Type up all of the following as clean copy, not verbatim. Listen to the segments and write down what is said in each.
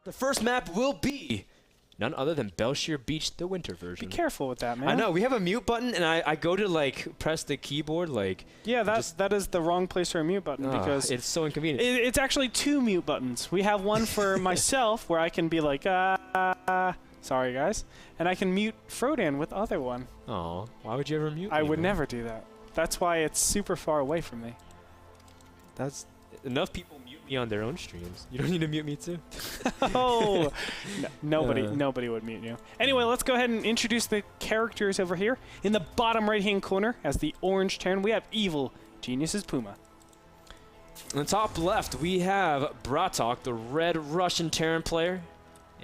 The first map will be none other than Belshire Beach, the winter version. Be careful with that, man. I know, we have a mute button, and I go to, like, press the keyboard, like... Yeah, that is the wrong place for a mute button because... It's so inconvenient. It's actually 2 mute buttons. We have one for myself where I can be like, sorry, guys. And I can mute Frodan with the other one. Oh, why would you ever mute me? I would never do that. That's why it's super far away from me. That's... Enough people mute me on their own streams. You don't need to mute me too. Oh, no, nobody would mute you. Anyway, let's go ahead and introduce the characters over here. In the bottom right-hand corner, as the orange Terran, we have Evil Genius's Puma. On the top left, we have Bratok, the red Russian Terran player,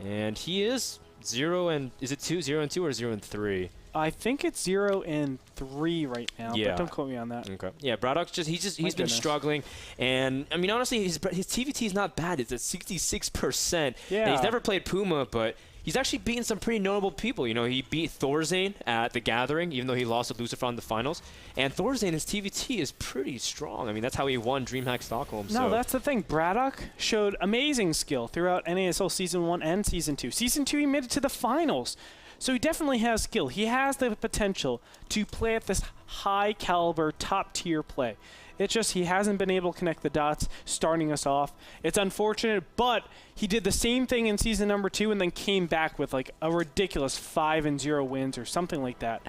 and he is 0 and is it 0 and 2 or 0 and 3? I think it's 0 and 3 right now, but don't quote me on that. Okay. Yeah, Braddock's he's been struggling, and I mean honestly, his TVT is not bad. It's at 66%. Yeah. And he's never played Puma, but he's actually beaten some pretty notable people. You know, he beat Thorzane at the Gathering, even though he lost to Lucifer in the finals. And Thorzane, his TVT is pretty strong. I mean, that's how he won DreamHack Stockholm. No, that's the thing. Braddock showed amazing skill throughout NASL Season 1 and Season 2. Season 2, he made it to the finals. So he definitely has skill. He has the potential to play at this high-caliber, top-tier play. It's just he hasn't been able to connect the dots, starting us off. It's unfortunate, but he did the same thing in Season number 2 and then came back with like a ridiculous 5-0 wins or something like that.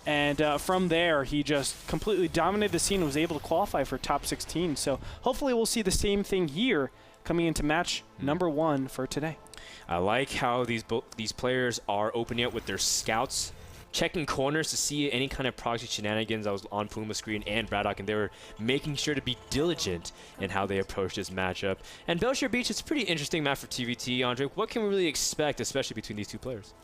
And from there, he just completely dominated the scene and was able to qualify for top 16. So hopefully we'll see the same thing here coming into match number 1 for today. I like how these players are opening up with their scouts, checking corners to see any kind of proxy shenanigans that was on Puma screen and Braddock, and they were making sure to be diligent in how they approach this matchup. And Belshire Beach is a pretty interesting map for TVT, Andre. What can we really expect, especially between these two players?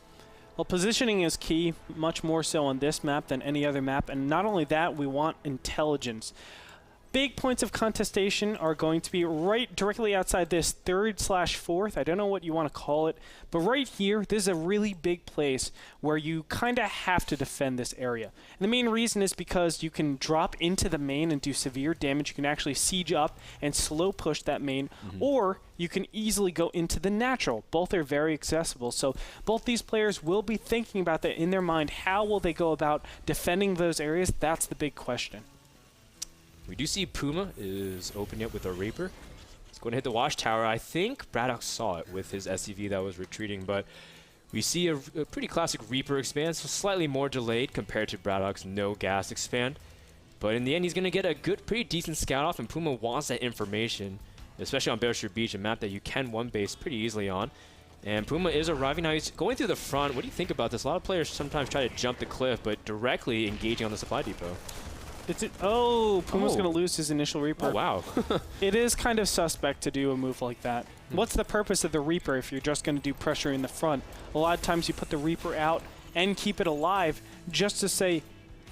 Well, positioning is key, much more so on this map than any other map, and not only that, we want intelligence. Big points of contestation are going to be right directly outside this 3rd/4th. I don't know what you want to call it, but right here, this is a really big place where you kind of have to defend this area. And the main reason is because you can drop into the main and do severe damage. You can actually siege up and slow push that main, or you can easily go into the natural. Both are very accessible. So both these players will be thinking about that in their mind. How will they go about defending those areas? That's the big question. We do see Puma is opening up with a Reaper. He's going to hit the Watchtower. I think Braddock saw it with his SCV that was retreating, but we see a pretty classic Reaper expand, so slightly more delayed compared to Braddock's no gas expand. But in the end, he's going to get a pretty decent scout off, and Puma wants that information, especially on Belshire Beach, a map that you can one-base pretty easily on. And Puma is arriving now. He's going through the front. What do you think about this? A lot of players sometimes try to jump the cliff, but directly engaging on the supply depot. Puma's going to lose his initial Reaper. Oh, wow. It is kind of suspect to do a move like that. What's the purpose of the Reaper if you're just going to do pressure in the front? A lot of times you put the Reaper out and keep it alive just to say,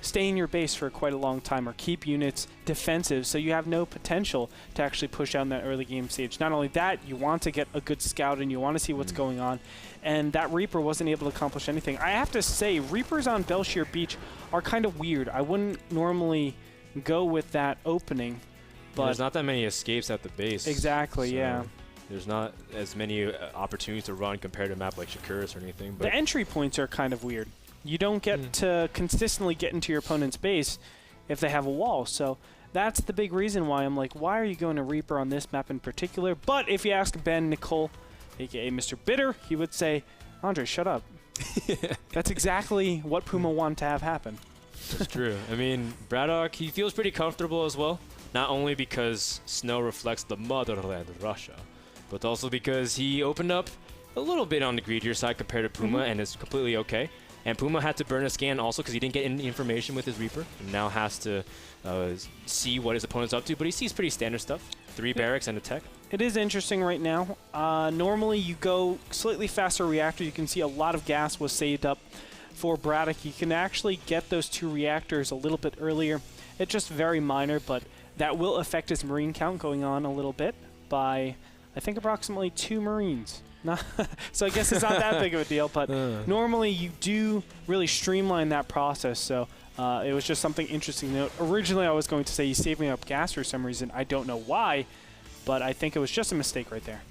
stay in your base for quite a long time or keep units defensive so you have no potential to actually push out in that early game stage. Not only that, you want to get a good scout and you want to see what's going on. And that Reaper wasn't able to accomplish anything. I have to say, Reapers on Belshire Beach are kind of weird. I wouldn't normally go with that opening. But there's not that many escapes at the base. Exactly, so yeah. There's not as many opportunities to run compared to a map like Shakuris or anything. But the entry points are kind of weird. You don't get to consistently get into your opponent's base if they have a wall. So that's the big reason why I'm like, why are you going to Reaper on this map in particular? But if you ask Ben Nicole, a.k.a. Mr. Bitter, he would say, Andre, shut up. That's exactly what Puma wanted to have happen. That's true. I mean, Braddock, he feels pretty comfortable as well. Not only because snow reflects the motherland of Russia, but also because he opened up a little bit on the greedier side compared to Puma and is completely okay. And Puma had to burn a scan also because he didn't get any information with his Reaper. And now has to see what his opponent's up to. But he sees pretty standard stuff. 3 barracks and a tech. It is interesting right now. Normally you go slightly faster reactor. You can see a lot of gas was saved up for Braddock. You can actually get those 2 reactors a little bit earlier. It's just very minor, but that will affect his Marine count going on a little bit by, I think, approximately 2 Marines. So I guess it's not that big of a deal, but normally you do really streamline that process. So it was just something interesting to note. Originally I was going to say he's saving up gas for some reason. I don't know why, but I think it was just a mistake right there.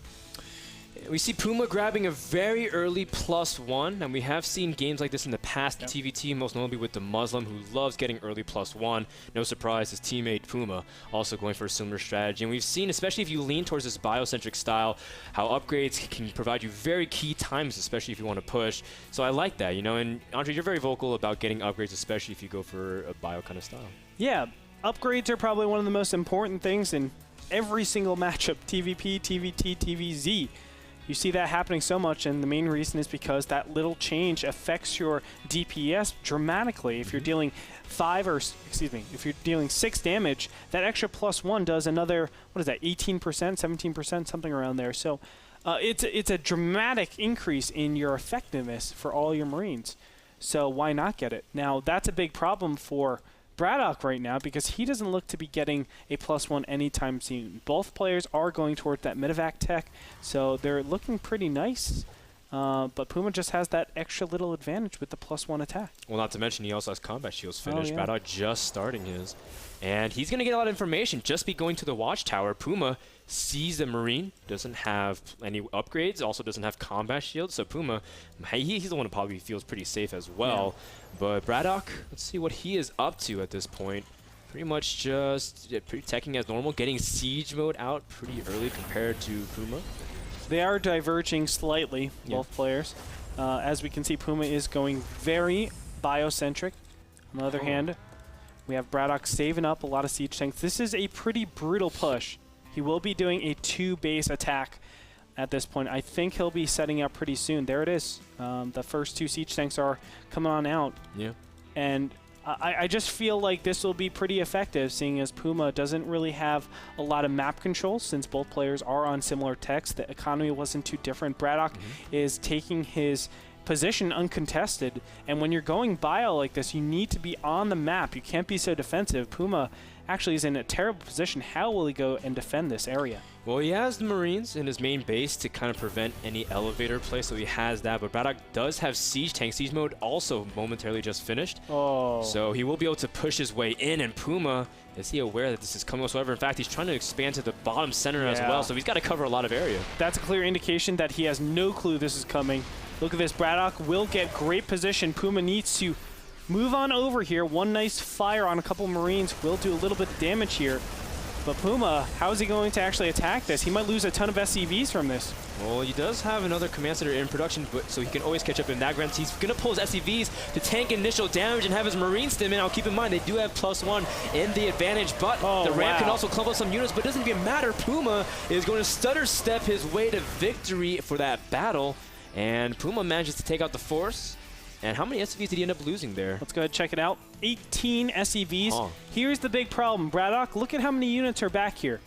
We see Puma grabbing a very early +1, and we have seen games like this in the past. Yep. TVT, most notably with the Muslim, who loves getting early +1. No surprise, his teammate Puma also going for a similar strategy. And we've seen, especially if you lean towards this biocentric style, how upgrades can provide you very key times, especially if you want to push. So I like that, you know. And Andre, you're very vocal about getting upgrades, especially if you go for a bio kind of style. Yeah, upgrades are probably one of the most important things in every single matchup. TVP, TVT, TVZ. You see that happening so much, and the main reason is because that little change affects your DPS dramatically. If you're dealing if you're dealing 6 damage, that extra +1 does another, what is that, 18%, 17%, something around there. So it's a dramatic increase in your effectiveness for all your Marines. So why not get it? Now, that's a big problem for Braddock right now because he doesn't look to be getting a +1 anytime soon. Both players are going towards that medevac tech, so they're looking pretty nice. But Puma just has that extra little advantage with the +1 attack. Well, not to mention he also has combat shields finished. yeah. Braddock just starting his. And he's going to get a lot of information just be going to the watchtower. Puma sees the Marine, doesn't have any upgrades, also doesn't have combat shields. So Puma, he's the one who probably feels pretty safe as well. Yeah. But Braddock, let's see what he is up to at this point. Pretty much just pretty teching as normal, getting siege mode out pretty early compared to Puma. They are diverging slightly, both players. As we can see, Puma is going very biocentric. On the other hand, we have Braddock saving up a lot of siege tanks. This is a pretty brutal push. He will be doing a 2-base attack at this point. I think he'll be setting up pretty soon. There it is. The first 2 siege tanks are coming on out. Yeah. And I just feel like this will be pretty effective, seeing as Puma doesn't really have a lot of map control since both players are on similar techs. The economy wasn't too different. Braddock is taking his position uncontested, and when you're going bio like this, you need to be on the map. You can't be so defensive. Puma actually is in a terrible position. How will he go and defend this area? Well, he has the Marines in his main base to kind of prevent any elevator play, so he has that. But Braddock does have siege tank. Siege mode also momentarily just finished. Oh. So he will be able to push his way in, and Puma, is he aware that this is coming whatsoever? In fact, he's trying to expand to the bottom center as well, so he's got to cover a lot of area. That's a clear indication that he has no clue this is coming. Look at this. Braddock will get great position. Puma needs to move on over here. One nice fire on a couple Marines will do a little bit of damage here. But Puma, how is he going to actually attack this? He might lose a ton of SCVs from this. Well, he does have another command center in production, but so he can always catch up in that grant. He's going to pull his SCVs to tank initial damage and have his Marines stim in. Now, keep in mind, they do have +1 in the advantage, but the ramp can also clump up some units, but it doesn't even matter. Puma is going to stutter step his way to victory for that battle, and Puma manages to take out the force. And how many SCVs did he end up losing there? Let's go ahead and check it out. 18 SCVs. Here's the big problem. Braddock, look at how many units are back here.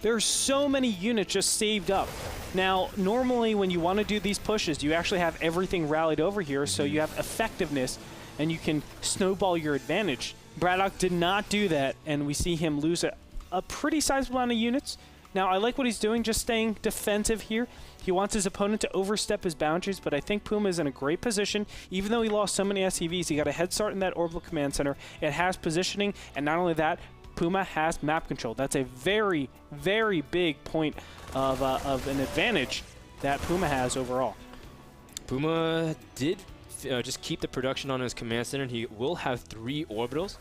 There are so many units just saved up. Now, normally when you want to do these pushes, you actually have everything rallied over here, so you have effectiveness, and you can snowball your advantage. Braddock did not do that, and we see him lose a pretty sizable amount of units. Now, I like what he's doing, just staying defensive here. He wants his opponent to overstep his boundaries, but I think Puma is in a great position. Even though he lost so many SCVs, he got a head start in that orbital command center. It has positioning, and not only that, Puma has map control. That's a very, very big point of an advantage that Puma has overall. Puma did just keep the production on his command center, and he will have 3 orbitals.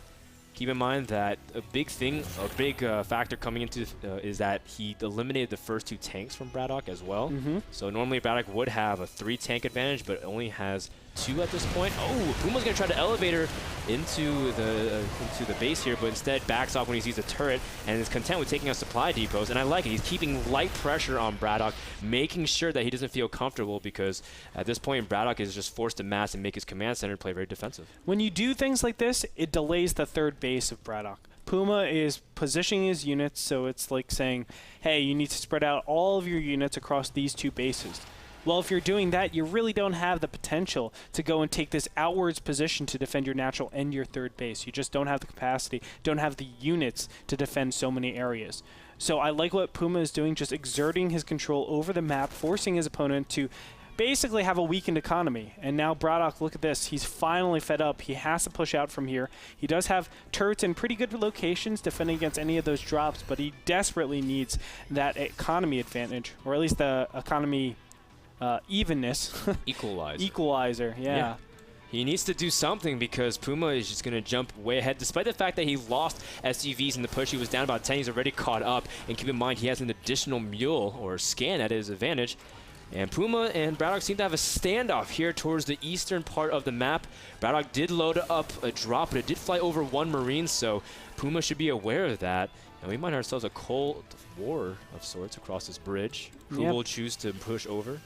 Keep in mind that a big factor coming into is that he eliminated the first 2 tanks from Braddock as well. So normally Braddock would have a 3-tank advantage, but only has 2 at this point. Oh, Puma's going to try to elevator into the base here, but instead backs off when he sees a turret and is content with taking out supply depots. And I like it. He's keeping light pressure on Braddock, making sure that he doesn't feel comfortable, because at this point Braddock is just forced to mass and make his command center play very defensive. When you do things like this, it delays the 3rd base of Braddock. Puma is positioning his units, so it's like saying, hey, you need to spread out all of your units across these 2 bases. Well, if you're doing that, you really don't have the potential to go and take this outwards position to defend your natural and your 3rd base. You just don't have the capacity, don't have the units to defend so many areas. So I like what Puma is doing, just exerting his control over the map, forcing his opponent to basically have a weakened economy. And now Braddock, look at this. He's finally fed up. He has to push out from here. He does have turrets in pretty good locations defending against any of those drops, but he desperately needs that economy advantage, or at least the economy evenness. Equalizer. Yeah. He needs to do something because Puma is just going to jump way ahead. Despite the fact that he lost SUVs in the push, he was down about 10. He's already caught up. And keep in mind, he has an additional mule or scan at his advantage. And Puma and Braddock seem to have a standoff here towards the eastern part of the map. Braddock did load up a drop, but it did fly over one Marine, so Puma should be aware of that. And we might have ourselves a cold war of sorts across this bridge. Who will choose to push over?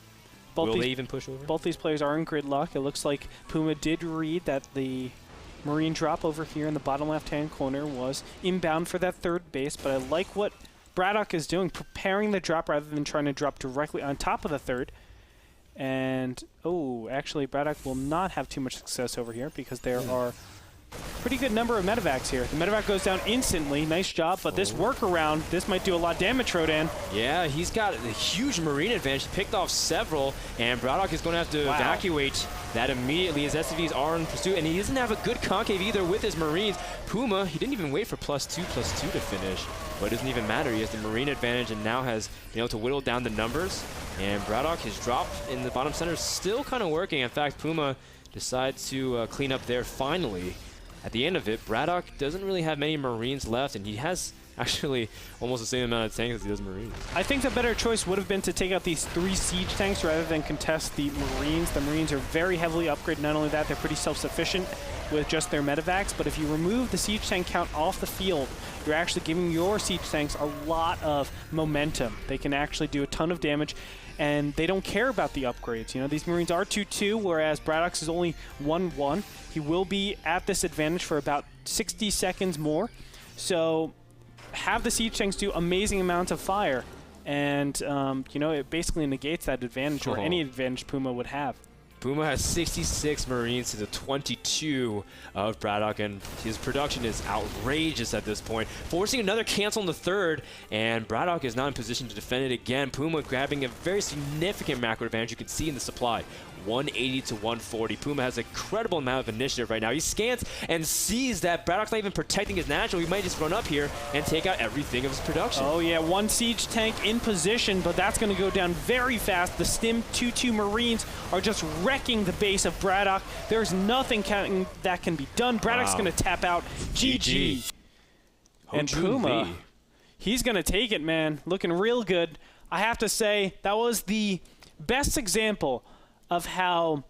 Will they even push over? Both these players are in gridlock. It looks like Puma did read that the Marine drop over here in the bottom left-hand corner was inbound for that third base, but I like what Braddock is doing, preparing the drop rather than trying to drop directly on top of the third. And, oh, actually, Braddock will not have too much success over here because there are pretty good number of medevacs here. The medevac goes down instantly. Nice job, but this workaround, this might do a lot of damage, Rodan. Yeah, he's got a huge Marine advantage. He picked off several, and Braddock is going to have to evacuate that immediately. His SUVs are in pursuit, and he doesn't have a good concave either with his Marines. Puma, he didn't even wait for +2/+2 to finish, but it doesn't even matter. He has the Marine advantage and now has been able to whittle down the numbers. And Braddock, his drop in the bottom center is still kind of working. In fact, Puma decides to clean up there finally. At the end of it, Braddock doesn't really have many Marines left, and he has actually almost the same amount of tanks as he does Marines. I think the better choice would have been to take out these 3 siege tanks rather than contest the Marines. The Marines are very heavily upgraded. Not only that, they're pretty self-sufficient with just their medevacs, but if you remove the siege tank count off the field, you're actually giving your siege tanks a lot of momentum. They can actually do a ton of damage, and they don't care about the upgrades. You know, these Marines are 2-2, whereas Braddock's is only 1-1. He will be at this advantage for about 60 seconds more. So have the siege tanks do amazing amounts of fire, and you know, it basically negates that advantage or any advantage Puma would have. Puma has 66 Marines to the 22 of Braddock, and his production is outrageous at this point, forcing another cancel in the third, and Braddock is not in position to defend it again. Puma grabbing a very significant macro advantage. You can see in the supply. 180 to 140. Puma has an incredible amount of initiative right now. He scans and sees that Braddock's not even protecting his natural. He might just run up here and take out everything of his production. Oh yeah, 1 siege tank in position, but that's going to go down very fast. The Stim 2-2 Marines are just wrecking the base of Braddock. There's nothing that can be done. Braddock's going to tap out. GG. And Puma, he's going to take it, man. Looking real good. I have to say, that was the best example of how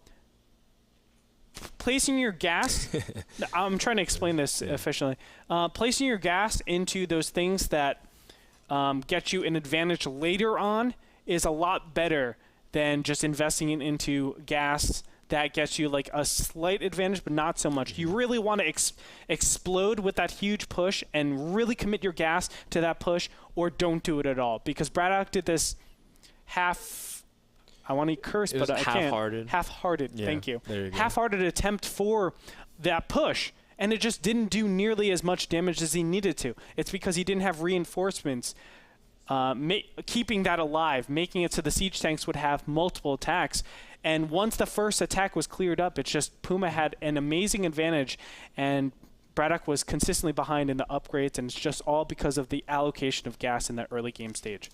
placing your gas, I'm trying to explain this efficiently, placing your gas into those things that get you an advantage later on is a lot better than just investing into gas that gets you like a slight advantage, but not so much. You really want to explode with that huge push and really commit your gas to that push, or don't do it at all. Because Braddock did this I want to curse, but I can't. Half-hearted, yeah, thank you. There you go. Half-hearted attempt for that push, and it just didn't do nearly as much damage as he needed to. It's because he didn't have reinforcements keeping that alive, making it so the siege tanks would have multiple attacks. And once the first attack was cleared up, it's just Puma had an amazing advantage, and Braddock was consistently behind in the upgrades, and it's just all because of the allocation of gas in that early game stage.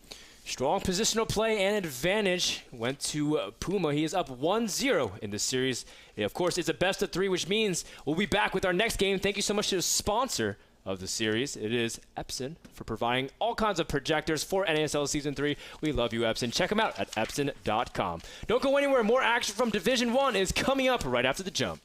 Strong positional play and advantage went to Puma. He is up 1-0 in this series. And of course, it's a best of 3, which means we'll be back with our next game. Thank you so much to the sponsor of the series. It is Epson, for providing all kinds of projectors for NASL Season 3. We love you, Epson. Check them out at epson.com. Don't go anywhere. More action from Division 1 is coming up right after the jump.